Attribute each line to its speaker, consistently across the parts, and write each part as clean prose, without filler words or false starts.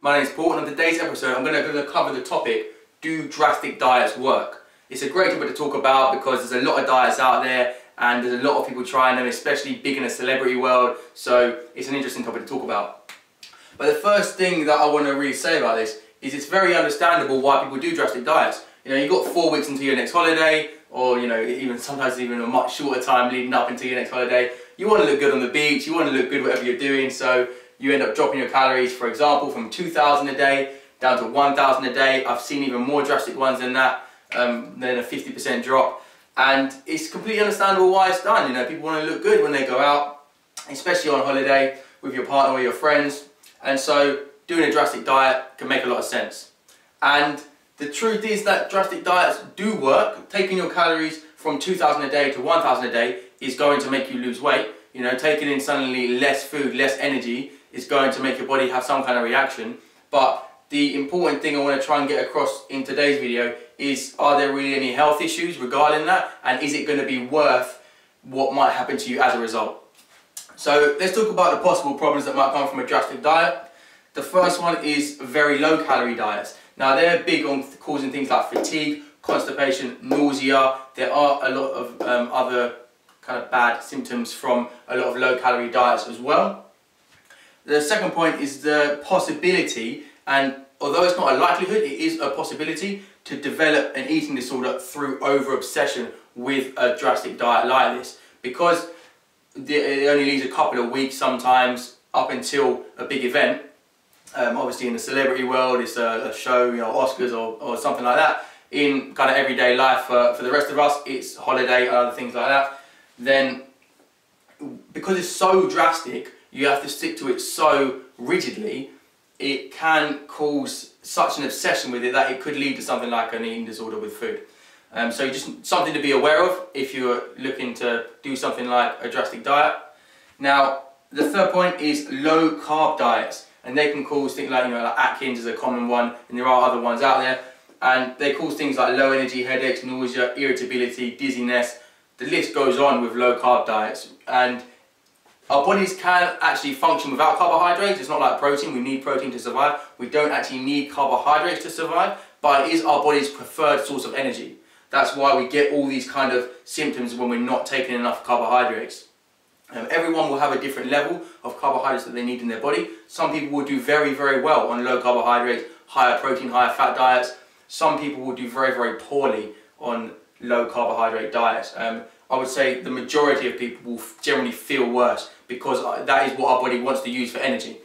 Speaker 1: My name is Paul, and on today's episode I'm going to cover the topic, do drastic diets work? It's a great topic to talk about because there's a lot of diets out there and there's a lot of people trying them, especially big in the celebrity world, so it's an interesting topic to talk about. But the first thing that I want to really say about this is it's very understandable why people do drastic diets. You know, you've got 4 weeks until your next holiday, or you know, even sometimes even a much shorter time leading up until your next holiday. You want to look good on the beach, you want to look good whatever you're doing, so you end up dropping your calories, for example, from 2,000 a day down to 1,000 a day. I've seen even more drastic ones than that, than a 50% drop. And it's completely understandable why it's done. You know, people want to look good when they go out, especially on holiday with your partner or your friends. And so doing a drastic diet can make a lot of sense. And the truth is that drastic diets do work. Taking your calories from 2,000 a day to 1,000 a day is going to make you lose weight. You know, taking in suddenly less food, less energy is going to make your body have some kind of reaction. But the important thing I want to try and get across in today's video is, are there really any health issues regarding that? And is it going to be worth what might happen to you as a result? So let's talk about the possible problems that might come from a drastic diet. The first one is very low calorie diets. Now they're big on causing things like fatigue, constipation, nausea. There are a lot of other kind of bad symptoms from a lot of low calorie diets as well. The second point is the possibility, and although it's not a likelihood, it is a possibility to develop an eating disorder through over-obsession with a drastic diet like this, because it only leaves a couple of weeks sometimes up until a big event. Obviously in the celebrity world it's a show, you know, Oscars or something like that. In kind of everyday life for the rest of us it's holiday and other things like that. Then because it's so drastic, you have to stick to it so rigidly, it can cause such an obsession with it that it could lead to something like an eating disorder with food. So just something to be aware of if you're looking to do something like a drastic diet. Now, the third point is low carb diets, and they can cause things like, you know, like Atkins is a common one, and there are other ones out there, and they cause things like low energy, headaches, nausea, irritability, dizziness. The list goes on with low carb diets, and our bodies can actually function without carbohydrates. It's not like protein, we need protein to survive. We don't actually need carbohydrates to survive, but it is our body's preferred source of energy. That's why we get all these kind of symptoms when we're not taking enough carbohydrates. Everyone will have a different level of carbohydrates that they need in their body. Some people will do very, very well on low carbohydrates, higher protein, higher fat diets. Some people will do very, very poorly on low carbohydrate diets. I would say the majority of people will generally feel worse because that is what our body wants to use for energy.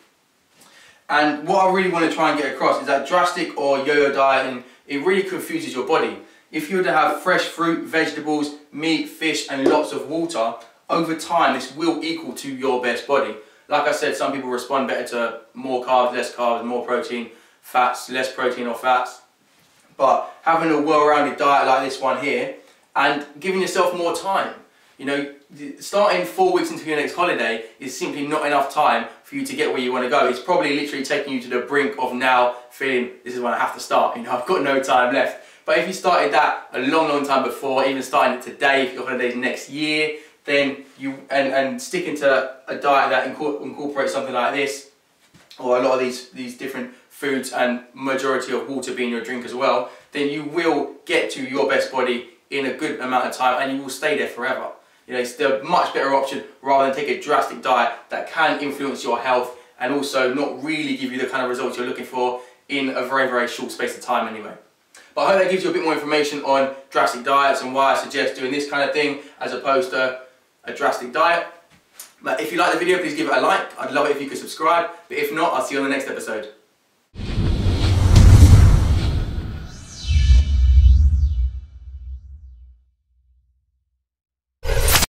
Speaker 1: And what I really want to try and get across is that drastic or yo-yo dieting, it really confuses your body. If you were to have fresh fruit, vegetables, meat, fish and lots of water, over time this will equal to your best body. Like I said, some people respond better to more carbs, more protein, fats, less protein or fats. But having a well-rounded diet like this one here, and giving yourself more time. You know, starting 4 weeks into your next holiday is simply not enough time for you to get where you want to go. It's probably literally taking you to the brink of now feeling, this is when I have to start, you know, I've got no time left. But if you started that a long, long time before, even starting it today, if your holiday's next year, then you, and sticking to a diet that incorporates something like this, or a lot of these different foods and majority of water being your drink as well, then you will get to your best body in a good amount of time and you will stay there forever. You know, it's the much better option rather than take a drastic diet that can influence your health and also not really give you the kind of results you're looking for in a very, very short space of time anyway. But I hope that gives you a bit more information on drastic diets and why I suggest doing this kind of thing as opposed to a drastic diet. But if you like the video, please give it a like. I'd love it if you could subscribe. But if not, I'll see you on the next episode.